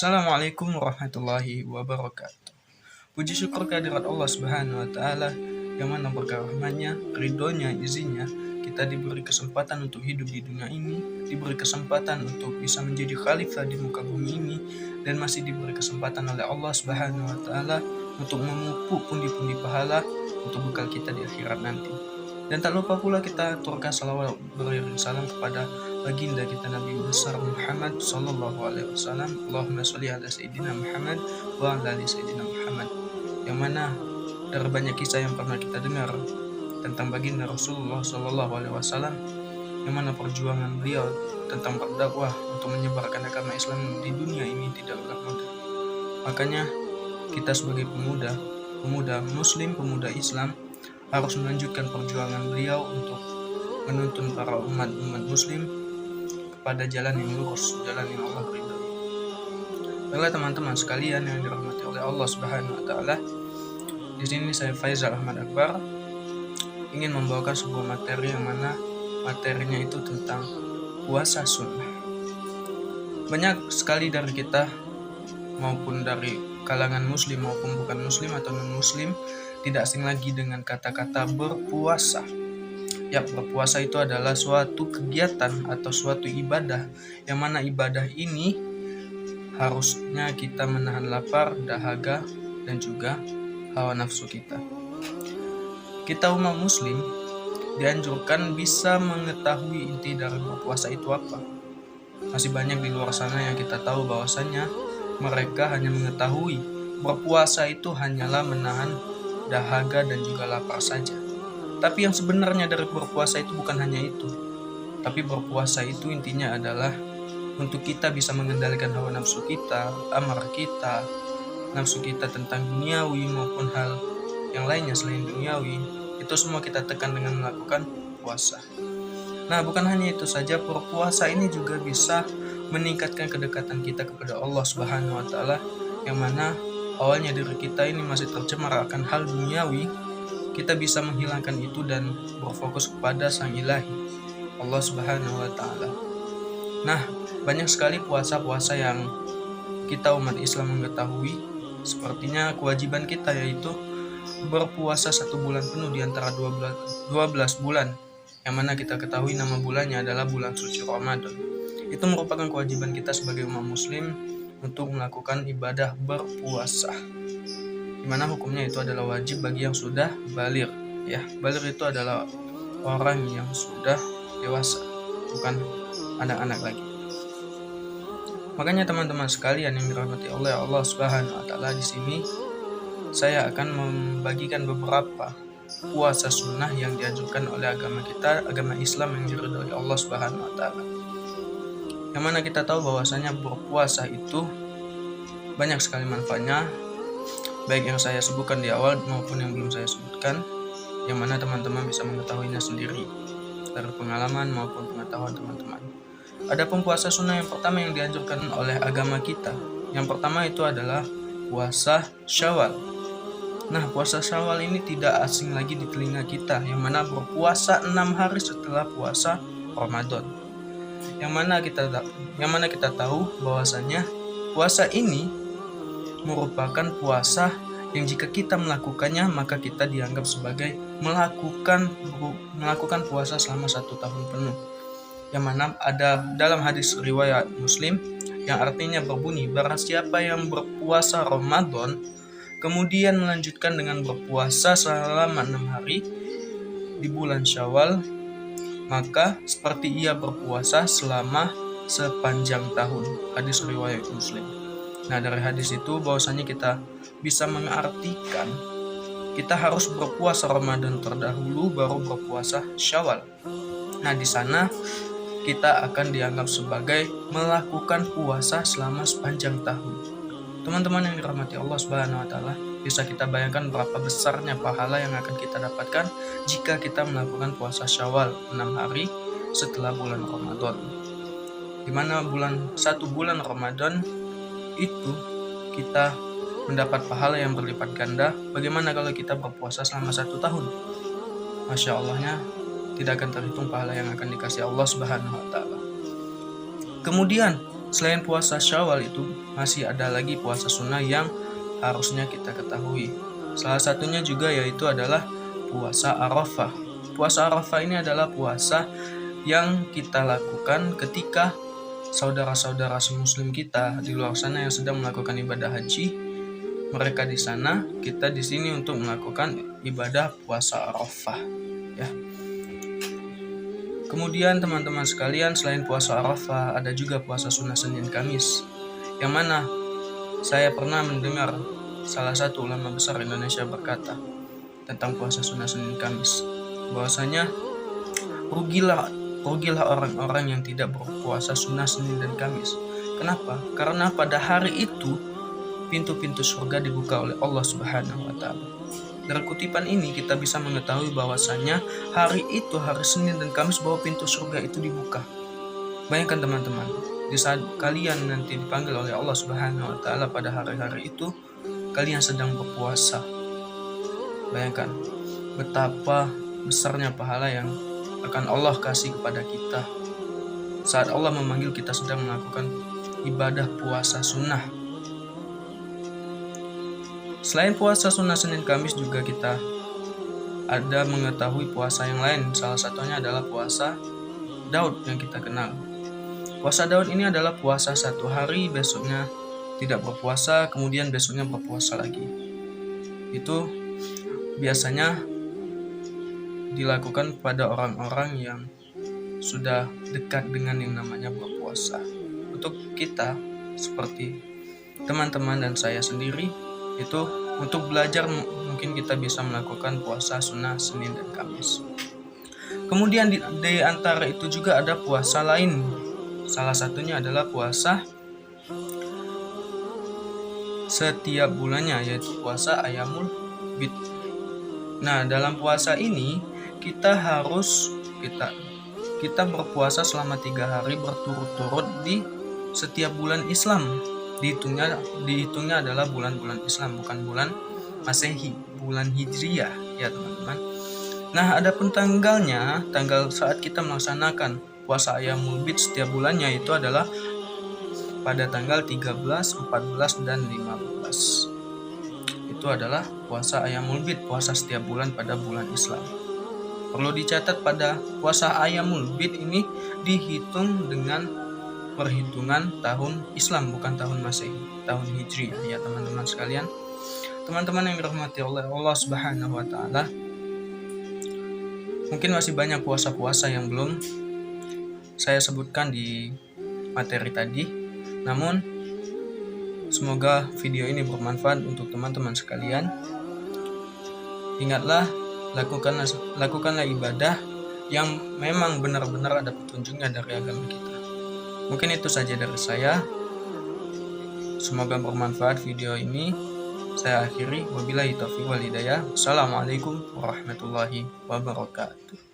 Assalamualaikum warahmatullahi wabarakatuh. Puji syukur kehadirat Allah Subhanahu wa taala yang mana berkah rahman-Nya, ridhonya, izinnya kita diberi kesempatan untuk hidup di dunia ini, diberi kesempatan untuk bisa menjadi khalifah di muka bumi ini, dan masih diberi kesempatan oleh Allah Subhanahu wa taala untuk memupuk pundi-pundi pahala untuk bekal kita di akhirat nanti. Dan tak lupa pula kita aturkan salawat beriring salam kepada baginda kita Nabi besar Muhammad sallallahu alaihi wasallam. Allahumma sholli ala sayyidina Muhammad wa ala ali sayyidina Muhammad. Yang mana dari banyak kisah yang pernah kita dengar tentang baginda Rasulullah sallallahu alaihi wasallam, yang mana perjuangan beliau tentang berdakwah untuk menyebarkan agama Islam di dunia ini tidaklah mudah. Makanya kita sebagai pemuda muslim, pemuda Islam harus melanjutkan perjuangan beliau untuk menuntun para umat muslim kepada jalan yang lurus, jalan yang Allah ridhoi. Baiklah teman-teman sekalian yang dirahmati oleh Allah Subhanahu wa taala. Di sini saya Faizal Ahmad Akbar ingin membawakan sebuah materi yang mana materinya itu tentang puasa sunnah. Banyak sekali dari kita maupun dari kalangan muslim maupun bukan muslim atau non muslim tidak asing lagi dengan kata-kata berpuasa. Ya, berpuasa itu adalah suatu kegiatan atau suatu ibadah yang mana ibadah ini harusnya kita menahan lapar, dahaga, dan juga hawa nafsu kita. Kita umat muslim dianjurkan bisa mengetahui inti dari berpuasa itu apa. Masih banyak di luar sana yang kita tahu bahwasannya mereka hanya mengetahui berpuasa itu hanyalah menahan dahaga dan juga lapar saja. Tapi yang sebenarnya dari berpuasa itu bukan hanya itu. Tapi berpuasa itu intinya adalah untuk kita bisa mengendalikan hawa nafsu kita, amarah kita, nafsu kita tentang duniawi maupun hal yang lainnya selain duniawi. Itu semua kita tekan dengan melakukan puasa. Nah, bukan hanya itu saja, berpuasa ini juga bisa meningkatkan kedekatan kita kepada Allah Subhanahu wa taala, yang mana awalnya diri kita ini masih tercemar akan hal duniawi, kita bisa menghilangkan itu dan berfokus kepada Sang Ilahi, Allah Subhanahu wa taala. Nah, banyak sekali puasa-puasa yang kita umat Islam mengetahui, sepertinya kewajiban kita yaitu berpuasa 1 bulan penuh di antara 12 bulan, yang mana kita ketahui nama bulannya adalah bulan suci Ramadan. Itu merupakan kewajiban kita sebagai umat muslim untuk melakukan ibadah berpuasa, dimana hukumnya itu adalah wajib bagi yang sudah baligh. Ya, baligh itu adalah orang yang sudah dewasa, bukan anak-anak lagi. Makanya teman-teman sekalian yang dirahmati oleh Allah Subhanahu wa taala, di sini saya akan membagikan beberapa puasa sunnah yang dianjurkan oleh agama kita, agama Islam yang diridhoi Allah Subhanahu wa taala. Yang mana kita tahu bahwasanya berpuasa itu banyak sekali manfaatnya, baik yang saya sebutkan di awal maupun yang belum saya sebutkan, yang mana teman-teman bisa mengetahuinya sendiri dari pengalaman maupun pengetahuan teman-teman. Adapun puasa sunnah yang pertama yang dianjurkan oleh agama kita, yang pertama itu adalah puasa Syawal. Nah, puasa Syawal ini tidak asing lagi di telinga kita, yang mana berpuasa 6 hari setelah puasa Ramadan. Yang mana kita tahu bahwasannya puasa ini merupakan puasa yang jika kita melakukannya maka kita dianggap sebagai melakukan puasa selama 1 tahun penuh. Yang mana ada dalam hadis riwayat Muslim yang artinya berbunyi, barang siapa yang berpuasa Ramadan kemudian melanjutkan dengan berpuasa selama 6 hari di bulan Syawal, maka seperti ia berpuasa selama sepanjang tahun. Hadis riwayat Muslim. Nah, dari hadis itu bahwasanya kita bisa mengartikan kita harus berpuasa Ramadan terdahulu baru berpuasa Syawal. Nah, di sana kita akan dianggap sebagai melakukan puasa selama sepanjang tahun. Teman-teman yang dirahmati Allah Subhanahu wa taala, bisa kita bayangkan berapa besarnya pahala yang akan kita dapatkan jika kita melakukan puasa Syawal 6 hari setelah bulan Ramadan. Di mana 1 bulan Ramadan itu kita mendapat pahala yang berlipat ganda. Bagaimana kalau kita berpuasa selama 1 tahun? Masya Allahnya tidak akan terhitung pahala yang akan dikasih Allah Subhanahu wa taala. Kemudian Selain puasa Syawal itu masih ada lagi puasa sunnah yang harusnya kita ketahui. Salah satunya juga yaitu adalah puasa Arafah. Puasa Arafah ini adalah puasa yang kita lakukan ketika saudara-saudara semuslim kita di luar sana yang sedang melakukan ibadah haji, mereka di sana, kita di sini untuk melakukan ibadah puasa Arafah, ya. Kemudian teman-teman sekalian, selain puasa Arafah, ada juga puasa sunnah Senin Kamis, yang mana saya pernah mendengar salah satu ulama besar Indonesia berkata tentang puasa sunnah Senin Kamis, bahwasanya rugilah orang-orang yang tidak berpuasa sunnah Senin dan Kamis. Kenapa? Karena pada hari itu pintu-pintu surga dibuka oleh Allah Subhanahu wa Ta'ala. Dari kutipan ini kita bisa mengetahui bahwasanya hari itu, hari Senin dan Kamis, bahwa pintu surga itu dibuka. Bayangkan teman-teman, di saat kalian nanti dipanggil oleh Allah Subhanahu wa Ta'ala pada hari-hari itu, kalian sedang berpuasa. Bayangkan betapa besarnya pahala yang akan Allah kasih kepada kita saat Allah memanggil kita sedang melakukan ibadah puasa sunnah. Selain puasa sunnah Senin Kamis juga kita ada mengetahui puasa yang lain. Salah satunya adalah puasa Daud yang kita kenal. Puasa Daud ini adalah puasa satu hari, besoknya tidak berpuasa, kemudian besoknya berpuasa lagi. Itu biasanya dilakukan pada orang-orang yang sudah dekat dengan yang namanya berpuasa. Untuk kita seperti teman-teman dan saya sendiri, itu untuk belajar mungkin kita bisa melakukan puasa sunnah Senin dan Kamis. Kemudian di antara itu juga ada puasa lain. Salah satunya adalah puasa setiap bulannya, yaitu puasa Ayyamul Bid. Nah, dalam puasa ini kita berpuasa selama 3 hari berturut-turut di setiap bulan Islam. Dihitungnya adalah bulan-bulan Islam, bukan bulan Masehi, bulan Hijriyah, ya teman-teman. Nah, adapun tanggal saat kita melaksanakan puasa Ayyamul Bid setiap bulannya itu adalah pada tanggal 13, 14, dan 15. Itu adalah puasa Ayyamul Bid, puasa setiap bulan pada bulan Islam. Perlu dicatat, pada puasa Ayyamul Bid ini dihitung dengan perhitungan tahun Islam, bukan tahun Masehi, tahun Hijriah, ya teman-teman sekalian. Teman-teman yang dirahmati oleh Allah Subhanahu wa Ta'ala, mungkin masih banyak puasa-puasa yang belum saya sebutkan di materi tadi. Namun semoga video ini bermanfaat untuk teman-teman sekalian. Ingatlah, lakukanlah ibadah yang memang benar-benar ada petunjuknya dari agama kita. Mungkin itu saja dari saya. Semoga bermanfaat video ini. Saya akhiri. Wabillahi taufiq wal hidayah. Assalamualaikum warahmatullahi wabarakatuh.